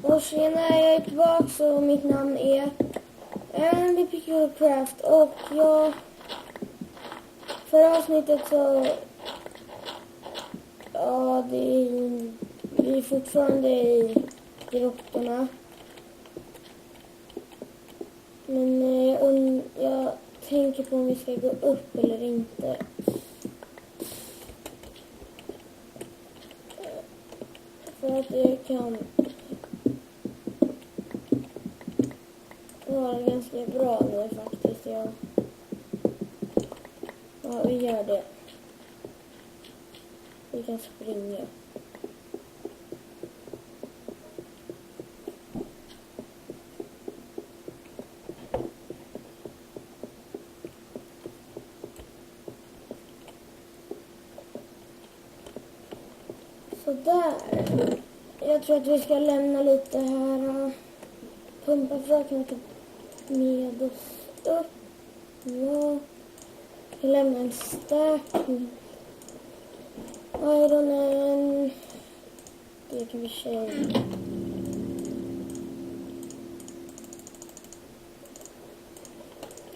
Och tjena, jag är tillbaka och mitt namn är Andy Picklecraft och jag förra avsnittet så vi är fortfarande i grottorna. Men jag tänker på om vi ska gå upp eller inte. För att det kan vara ganska bra nu faktiskt. Ja, vi gör det. Vi kan springa. Så där. Jag tror att vi ska lämna lite här. Pumpa fröken med oss upp. Ja. Vi lämnar en stack. Ironen. Det kan vi köra.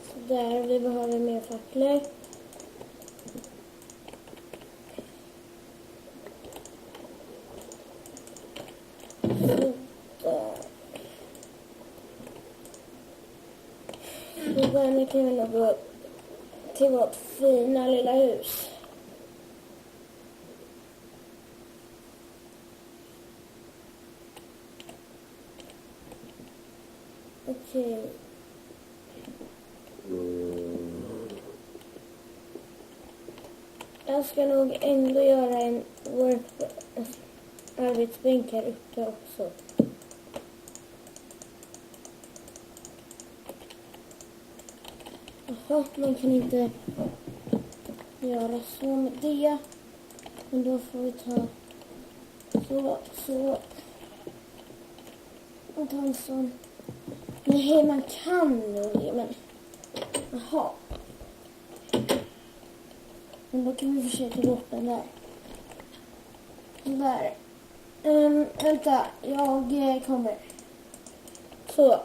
Så där. Vi behöver mer facklor. Nu kan vi nog gå till vårt fina lilla hus. Okej. Jag ska nog ändå göra en arbetsbänk här uppe också. Jaha, man kan inte göra så med det. Men då får vi ta så. Och ta en sån. Nej, man kan nog det, men jaha. Men då kan vi försöka gå upp den där. Där. Vänta, jag kommer. Så.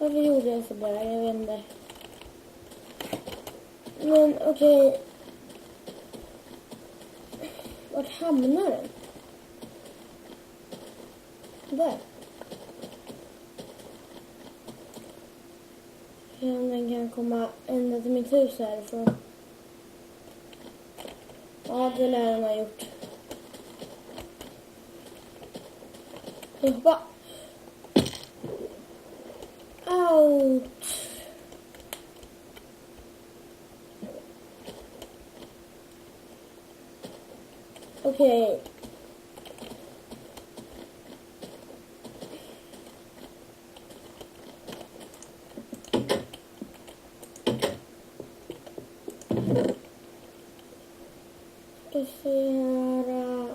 Varför gjorde jag så där? Jag vet inte. Men okej. Vart hamnar den? Där. Den kan komma ända till mitt hus härifrån. Ja, det lär den ha gjort. Hoppa. Out. Okej. Ska se här.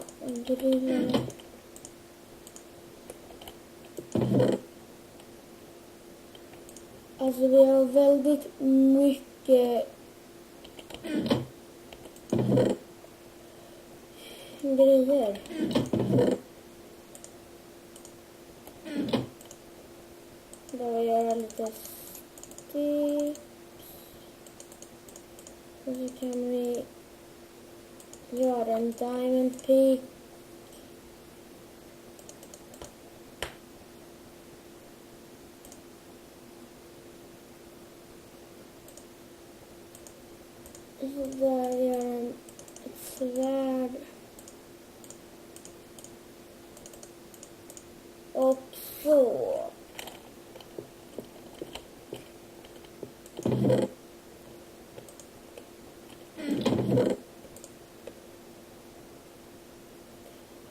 Grillen. Alltså vi har väldigt mycket grejer. Då gör jag lite tips. Och så kan vi göra en diamond pick. Så där gör en ett svärd. Och så.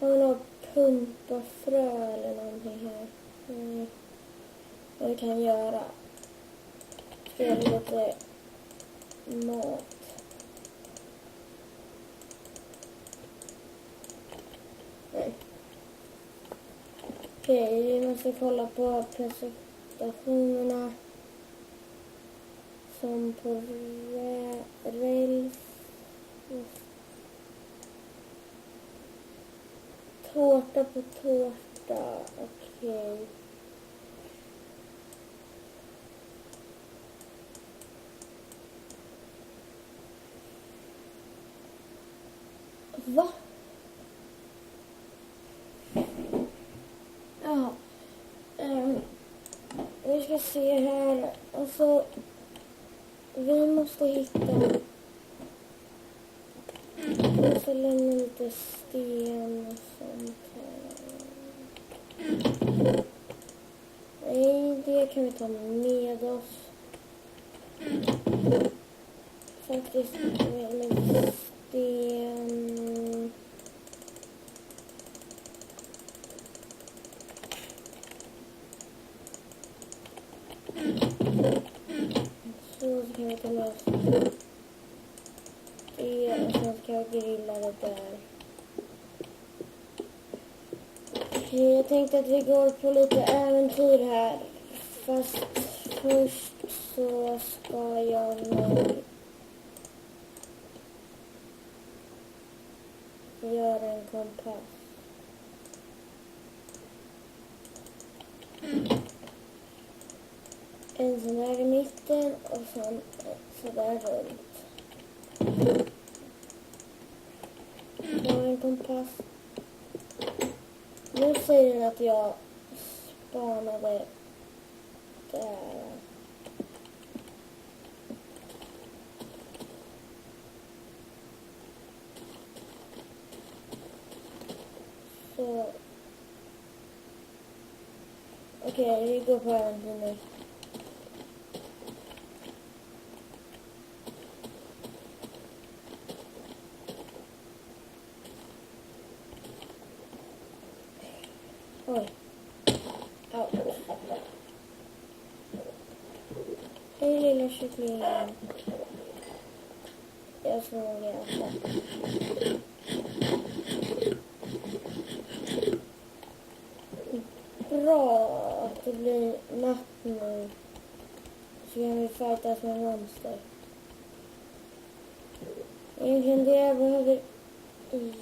Har vi något pumpafrö eller någonting här? Vad vi kan göra? Ska göra lite mat. Nej. Okej, vi måste kolla på presentationerna. som på räls. Tårta på tårta. Okej. Va? Ja. Vi ska se här. Alltså, vi måste hitta... Vi måste lämna lite sten och sånt här. Nej, det kan vi ta med oss. Faktiskt med sten. Så kan vi ta med oss det och sen ska jag grilla det där. Okej, jag tänkte att vi går på lite äventyr här. Fast först så ska jag nog göra en kompass. En sån där i mitten och sen så där runt. Jag har en kompass. Nu säger den att jag spanade där. Så. Okej, vi går på äventyr nu. Oj. Au. Hej lilla kycklingen. Jag ska nog äta. Bra att det blir natt nu. Så kan vi fightas med monster. Egentligen det jag behöver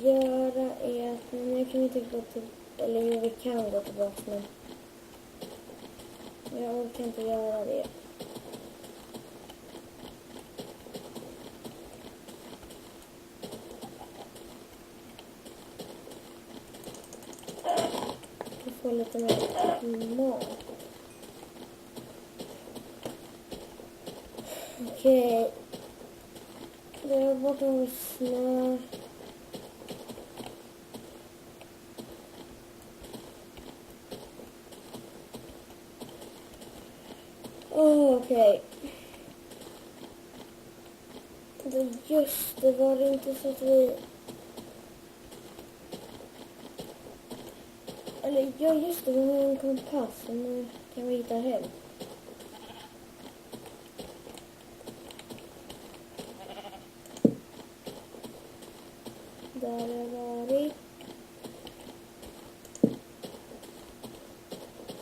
göra är att nu kan vi inte gå till... Eller jo, vi kan gå tillbaka, men jag orkar inte göra det. Jag får lite mer mat. Okej. Det är borta med snö. Okej. Just det, var det inte så att vi... Eller ja, just det, vi har en kompass. Och nu kan vi hitta hem. Där har jag varit.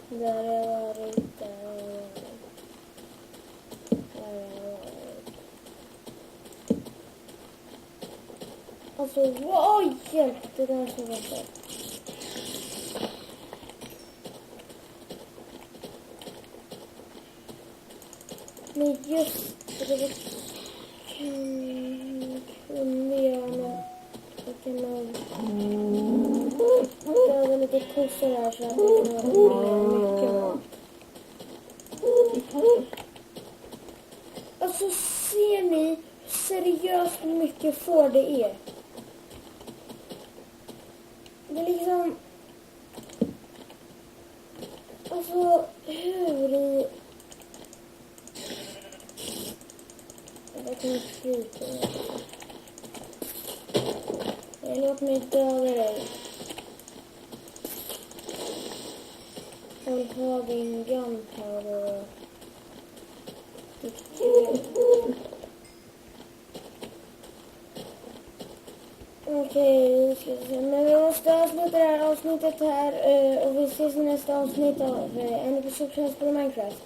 Där har jag varit. Där har jag varit. Där har jag varit. Alltså, oj, hjälp! Det där så var det. Men just det, kunde jag nog... Jag kan nog döda lite kossor här så att det kan vara mycket mat. Alltså, ser ni hur seriöst mycket får det är? Det är liksom... Alltså, hur i... Jag kan skjuta. Låt mig döda dig. Håll på din gunpowder. Okej, vi ska se. Men vi måste avsluta det här avsnittet här. Och vi ses i nästa avsnitt av En episod på Minecraft.